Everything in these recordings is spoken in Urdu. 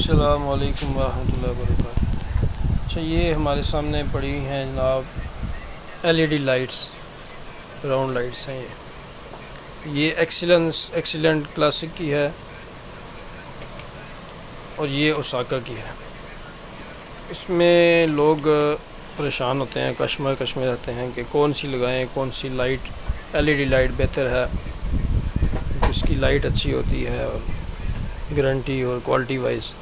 السلام علیکم ورحمۃ اللہ وبرکاتہ۔ اچھا، یہ ہمارے سامنے پڑی ہیں جناب LED لائٹس، راؤنڈ لائٹس ہیں۔ یہ ایکسیلنٹ کلاسک کی ہے اور یہ اوساکا کی ہے۔ اس میں لوگ پریشان ہوتے ہیں، کشمکش میں رہتے ہیں کہ کون سی لگائیں، کون سی لائٹ LED لائٹ بہتر ہے، اس کی لائٹ اچھی ہوتی ہے اور گارنٹی اور کوالٹی وائز۔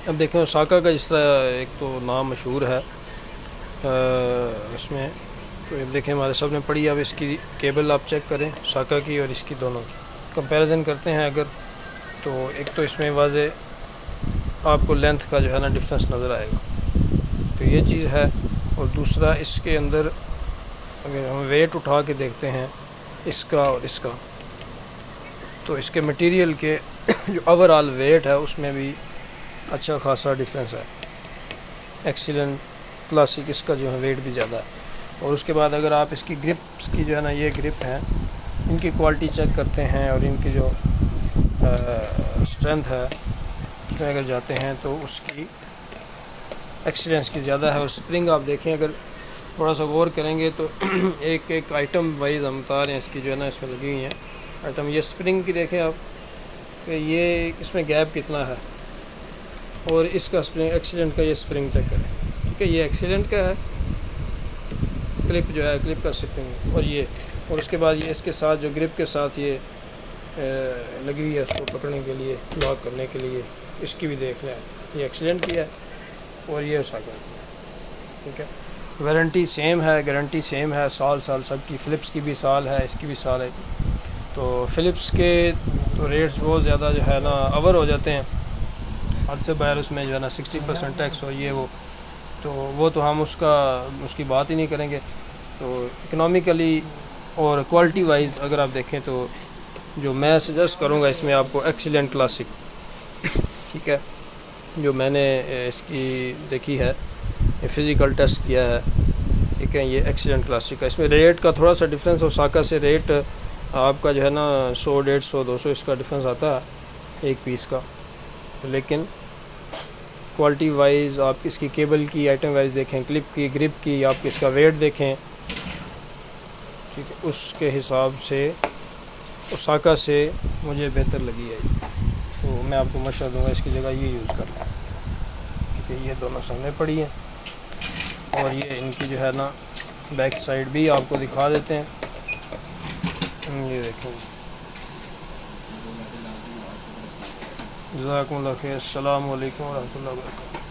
اب دیکھیں اوساکا کا جس طرح ایک تو نام مشہور ہے اس میں، تو دیکھیں ہمارے سامنے پڑی، اب اس کی کیبل آپ چیک کریں اوساکا کی اور اس کی، دونوں کی کمپیریزن کرتے ہیں اگر، تو ایک تو اس میں واضح آپ کو لینتھ کا جو ہے نا ڈفرینس نظر آئے گا، تو یہ چیز ہے۔ اور دوسرا اس کے اندر اگر ہم ویٹ اٹھا کے دیکھتے ہیں اس کا اور اس کا، تو اس کے مٹیریل کے جو اوور آل ویٹ ہے اس میں بھی اچھا خاصا ڈفرینس ہے۔ ایکسیلنٹ کلاسک اس کا جو ہے ویٹ بھی زیادہ ہے۔ اور اس کے بعد اگر آپ اس کی گرپس کی جو ہے نا، یہ گرپ ہیں، ان کی کوالٹی چیک کرتے ہیں اور ان کی جو اسٹرینتھ ہے اس میں اگر جاتے ہیں تو اس کی ایکسیلنس کی زیادہ ہے۔ اور سپرنگ آپ دیکھیں، اگر تھوڑا سا غور کریں گے تو ایک ایک آئٹم وائز ہم بتا رہے ہیں اس کی جو ہے نا، اس میں لگی ہوئی ہیں آئٹم۔ یہ سپرنگ کی دیکھیں آپ کہ یہ اس میں گیپ کتنا ہے، اور اس کا سپرنگ ایکسیلنٹ کا یہ سپرنگ چیک کریں، ٹھیک ہے۔ یہ ایکسیلنٹ کا ہے کلپ جو ہے، کلپ کا سپرنگ، اور یہ، اور اس کے بعد یہ اس کے ساتھ جو گرپ کے ساتھ یہ لگی ہوئی ہے اس کو پکڑنے کے لیے، لاک کرنے کے لیے، اس کی بھی دیکھ لیں، یہ ایکسیلنٹ کی ہے اور یہ اوساکا کی ہے، ٹھیک ہے۔ وارنٹی سیم ہے، گارنٹی سیم ہے، سال سب کی۔ فلپس کی بھی سال ہے، اس کی بھی سال ہے۔ تو فلپس کے تو ریٹس بہت زیادہ جو ہے نا اوور ہو جاتے ہیں حد سے باہر، اس میں جو ہے نا 60% ٹیکس اور یہ وہ تو ہم اس کی بات ہی نہیں کریں گے۔ تو اکنامیکلی اور کوالٹی وائز اگر آپ دیکھیں تو جو میں سجیسٹ کروں گا اس میں آپ کو ایکسیلنٹ کلاسک، ٹھیک ہے، جو میں نے اس کی دیکھی ہے، فزیکل ٹیسٹ کیا ہے، ٹھیک ہے، یہ ایکسیلنٹ کلاسک ہے۔ اس میں ریٹ کا تھوڑا سا ڈفرینس اوساکا سے، ریٹ آپ کا جو ہے نا 100 150 200 اس کا ڈفرینس آتا ہے ایک پیس کا، لیکن کوالٹی وائز آپ اس کی کیبل کی آئٹم وائز دیکھیں، کلپ کی، گرپ کی، آپ اس کا ویٹ دیکھیں، ٹھیک ہے، اس کے حساب سے اوساکا سے مجھے بہتر لگی ہے، تو میں آپ کو مشورہ دوں گا اس کی جگہ یہ یوز کر لیں، کیونکہ یہ دونوں سامنے پڑی ہیں۔ اور یہ ان کی جو ہے نا بیک سائڈ بھی آپ کو دکھا دیتے ہیں، یہ دیکھیں۔ جزاکم اللہ خیر، السلام علیکم ورحمۃ اللہ وبرکاتہ۔